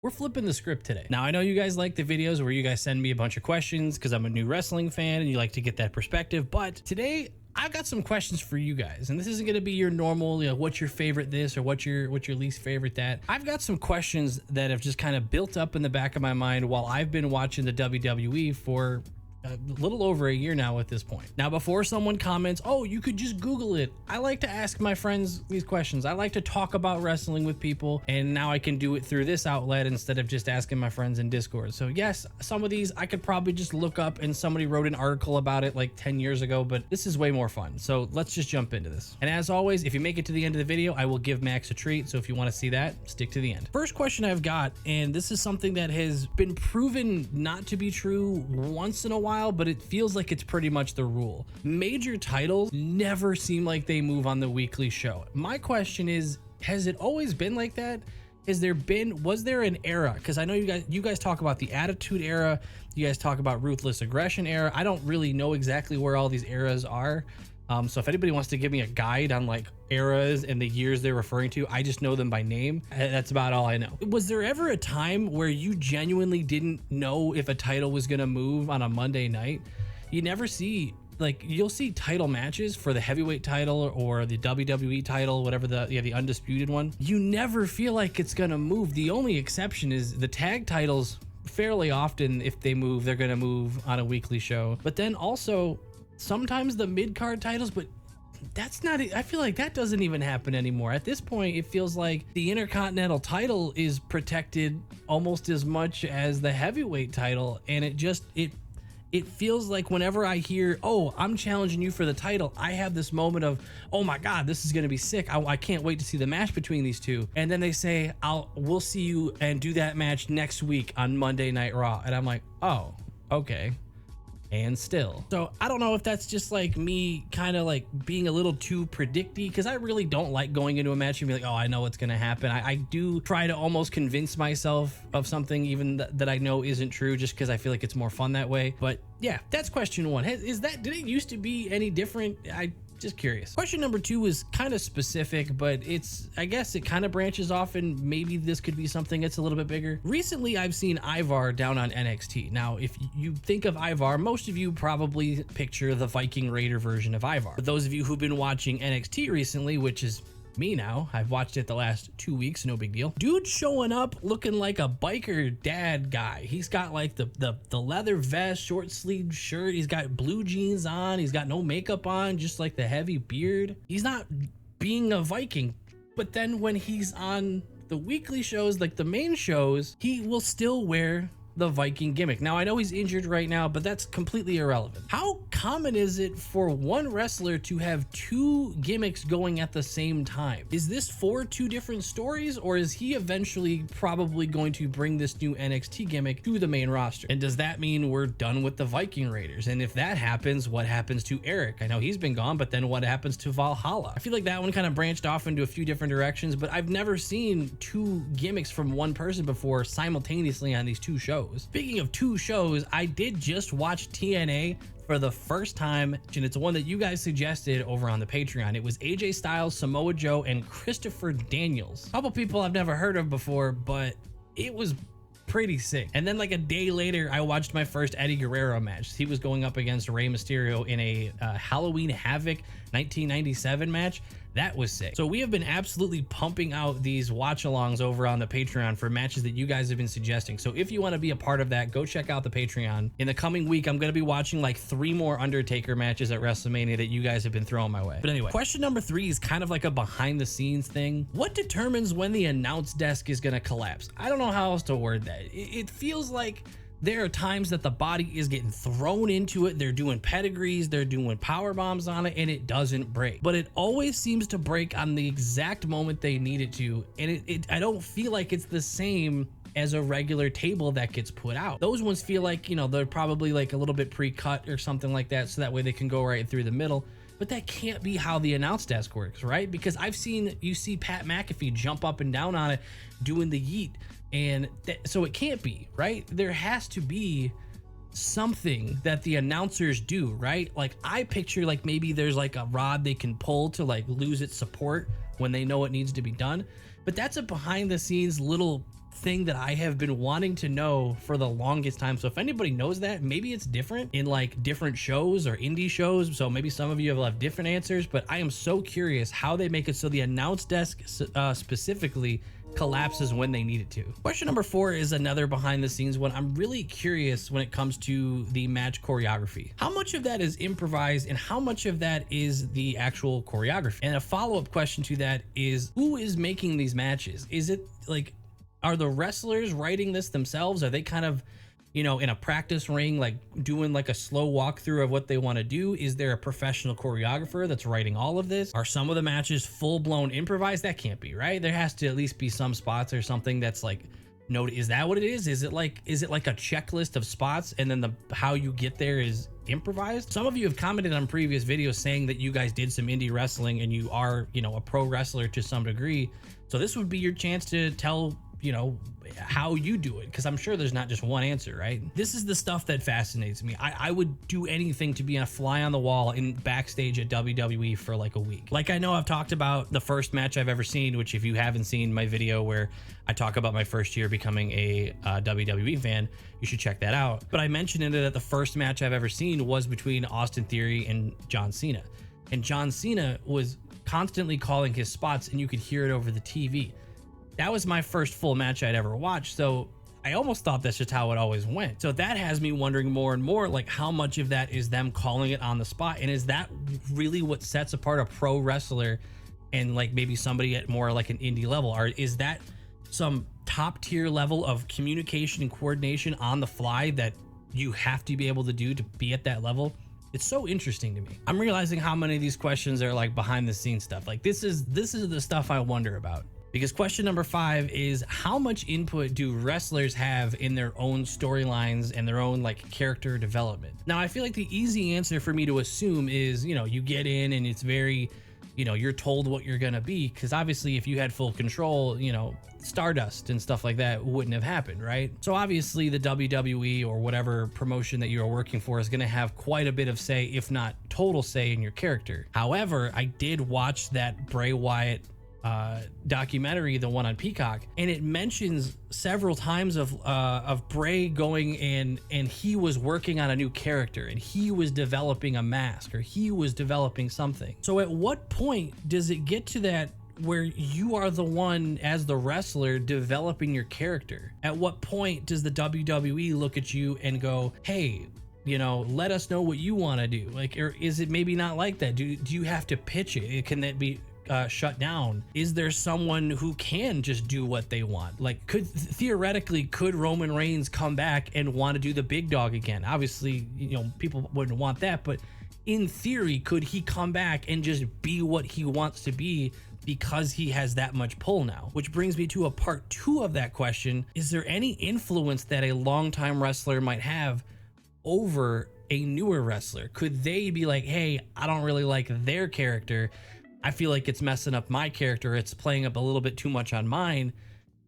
we're flipping the script today. Now, I know you guys like the videos where you guys send me a bunch of questions because I'm a new wrestling fan and you like to get that perspective, but today I've got some questions for you guys, and this isn't going to be your normal, what's your favorite this or what's your least favorite that. I've got some questions that have just kind of built up in the back of my mind while I've been watching the WWE for a little over a year now at this point. Now, before someone comments, oh, you could just Google it, I like to ask my friends these questions. I like to talk about wrestling with people, and now I can do it through this outlet instead of just asking my friends in Discord. So yes, some of these I could probably just look up and somebody wrote an article about it like 10 years ago, but this is way more fun. So let's just jump into this. And as always, if you make it to the end of the video, I will give Max a treat. So if you want to see that, stick to the end. First question I've got, and this is something that has been proven not to be true once in a while, but it feels like it's pretty much the rule. Major titles never seem like they move on the weekly show. My question is, has it always been like that? Was there an era? Because I know you guys talk about the Attitude Era, you guys talk about Ruthless Aggression Era. I don't really know exactly where all these eras are. So if anybody wants to give me a guide on like eras and the years they're referring to, I just know them by name. That's about all I know. Was there ever a time where you genuinely didn't know if a title was going to move on a Monday night? You never see, like, you'll see title matches for the heavyweight title or the WWE title, whatever the undisputed one. You never feel like it's going to move. The only exception is the tag titles. Fairly often, if they move, they're going to move on a weekly show. But then also sometimes the mid-card titles, but that's not, I feel like that doesn't even happen anymore. At this point, it feels like the Intercontinental title is protected almost as much as the heavyweight title, and it feels like whenever I hear, oh, I'm challenging you for the title, I have this moment of, oh my God, this is going to be sick. I can't wait to see the match between these two. And then they say, we'll see you and do that match next week on Monday Night Raw. And I'm like, oh, okay. And still. So I don't know if that's just like me kind of like being a little too predicty, because I really don't like going into a match and be like, oh, I know what's going to happen. I do try to almost convince myself of something even that I know isn't true, just because I feel like it's more fun that way. But yeah, that's question one. Did it used to be any different? Just curious. Question number two is kind of specific, but I guess it kind of branches off, and maybe this could be something that's a little bit bigger. Recently, I've seen Ivar down on NXT. Now, if you think of Ivar, most of you probably picture the Viking Raider version of Ivar. For those of you who've been watching NXT recently, which is me now, I've watched it the last 2 weeks, no big deal. Dude showing up looking like a biker dad guy. He's got like the leather vest, short sleeve shirt, he's got blue jeans on, he's got no makeup on, just like the heavy beard. He's not being a Viking, but then when he's on the weekly shows, like the main shows, he will still wear the Viking gimmick. Now, I know he's injured right now, but that's completely irrelevant. How common is it for one wrestler to have two gimmicks going at the same time? Is this for two different stories, or is he eventually probably going to bring this new NXT gimmick to the main roster? And does that mean we're done with the Viking Raiders? And if that happens, what happens to Eric? I know he's been gone, but then what happens to Valhalla? I feel like that one kind of branched off into a few different directions, but I've never seen two gimmicks from one person before simultaneously on these two shows. Speaking of two shows, I did just watch TNA for the first time, and it's one that you guys suggested over on the Patreon. It was AJ Styles, Samoa Joe, and Christopher Daniels. A couple people I've never heard of before, but it was pretty sick. And then like a day later, I watched my first Eddie Guerrero match. He was going up against Rey Mysterio in a Halloween Havoc 1997 match. That was sick. So we have been absolutely pumping out these watch-alongs over on the Patreon for matches that you guys have been suggesting. So if you want to be a part of that, go check out the Patreon. In the coming week, I'm going to be watching like 3 more Undertaker matches at WrestleMania that you guys have been throwing my way. But anyway, question number 3 is kind of like a behind-the-scenes thing. What determines when the announce desk is going to collapse? I don't know how else to word that. It feels like there are times that the body is getting thrown into it. They're doing pedigrees, they're doing power bombs on it, and it doesn't break. But it always seems to break on the exact moment they need it to. And I don't feel like it's the same as a regular table that gets put out. Those ones feel like, they're probably like a little bit pre-cut or something like that, so that way they can go right through the middle. But that can't be how the announce desk works, right? Because you see Pat McAfee jump up and down on it doing the yeet, and so it can't be, right? There has to be something that the announcers do, right? Like I picture like maybe there's like a rod they can pull to like lose its support when they know it needs to be done. But that's a behind the scenes little thing that I have been wanting to know for the longest time. So if anybody knows that, maybe it's different in like different shows or indie shows. So maybe some of you have different answers, but I am so curious how they make it so the announce desk specifically collapses when they need it to. Question number 4 is another behind the scenes one. I'm really curious when it comes to the match choreography. How much of that is improvised and how much of that is the actual choreography? And a follow-up question to that is, who is making these matches? Is it like, are the wrestlers writing this themselves? Are they kind of, you know, in a practice ring, like doing like a slow walkthrough of what they want to do? Is there a professional choreographer that's writing all of this? Are some of the matches full-blown improvised? That can't be, right? There has to at least be some spots or something that's like, no, is that what it is? Is it like a checklist of spots and then how you get there is improvised? Some of you have commented on previous videos saying that you guys did some indie wrestling and you are, you know, a pro wrestler to some degree. So this would be your chance to tell, you know, how you do it, because I'm sure there's not just one answer, right? This is the stuff that fascinates me. I would do anything to be a fly on the wall in backstage at WWE for like a week. Like, I know I've talked about the first match I've ever seen, which if you haven't seen my video where I talk about my first year becoming a WWE fan, you should check that out. But I mentioned in it that the first match I've ever seen was between Austin Theory and John Cena. And John Cena was constantly calling his spots and you could hear it over the TV. That was my first full match I'd ever watched. So I almost thought that's just how it always went. So that has me wondering more and more, like, how much of that is them calling it on the spot? And is that really what sets apart a pro wrestler and like maybe somebody at more like an indie level? Or is that some top tier level of communication and coordination on the fly that you have to be able to do to be at that level? It's so interesting to me. I'm realizing how many of these questions are like behind the scenes stuff. Like this is the stuff I wonder about. Because question number 5 is, how much input do wrestlers have in their own storylines and their own like character development? Now, I feel like the easy answer for me to assume is, you know, you get in and it's very, you know, you're told what you're gonna be, because obviously if you had full control, you know, Stardust and stuff like that wouldn't have happened, right? So obviously the WWE or whatever promotion that you are working for is gonna have quite a bit of say, if not total say, in your character. However, I did watch that Bray Wyatt documentary, the one on Peacock, and it mentions several times of Bray going in and he was working on a new character and he was developing a mask or he was developing something. So at what point does it get to that where you are the one as the wrestler developing your character? At what point does the WWE look at you and go, hey, you know, let us know what you want to do? Like, or is it maybe not like that? Do you have to pitch it? Can that be shut down? Is there someone who can just do what they want? Like, theoretically, could Roman Reigns come back and want to do the big dog again? Obviously, you know, people wouldn't want that, but in theory, could he come back and just be what he wants to be because he has that much pull now? Which brings me to a part 2 of that question. Is there any influence that a longtime wrestler might have over a newer wrestler? Could they be like, hey, I don't really like their character, I feel like it's messing up my character, it's playing up a little bit too much on mine?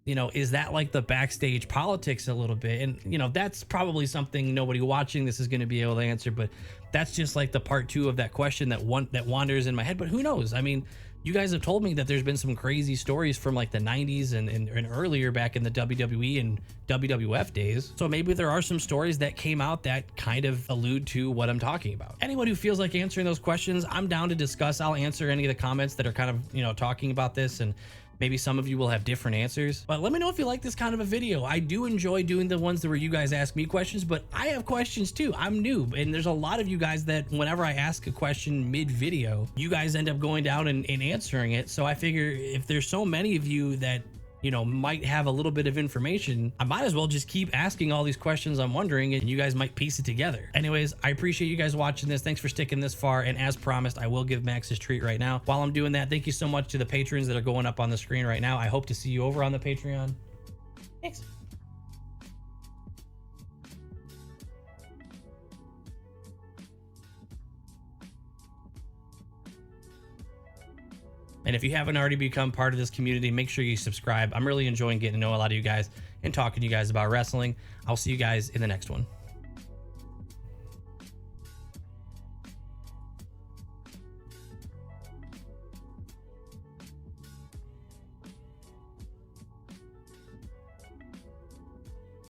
You know, is that like the backstage politics a little bit? And, you know, that's probably something nobody watching this is going to be able to answer, but that's just like the part 2 of that question that wanders in my head. But who knows? I mean, you guys have told me that there's been some crazy stories from like the 90s and earlier back in the WWE and WWF days. So maybe there are some stories that came out that kind of allude to what I'm talking about. Anyone who feels like answering those questions, I'm down to discuss. I'll answer any of the comments that are kind of, you know, talking about this, and maybe some of you will have different answers. But let me know if you like this kind of a video. I do enjoy doing the ones where you guys ask me questions, but I have questions too. I'm new, and there's a lot of you guys that whenever I ask a question mid-video, you guys end up going down and answering it. So I figure if there's so many of you that, you know, might have a little bit of information, I might as well just keep asking all these questions I'm wondering, and you guys might piece it together. Anyways, I appreciate you guys watching this. Thanks for sticking this far. And as promised, I will give Max his treat right now. While I'm doing that, thank you so much to the patrons that are going up on the screen right now. I hope to see you over on the Patreon. Thanks. And if you haven't already become part of this community, make sure you subscribe. I'm really enjoying getting to know a lot of you guys and talking to you guys about wrestling. I'll see you guys in the next one.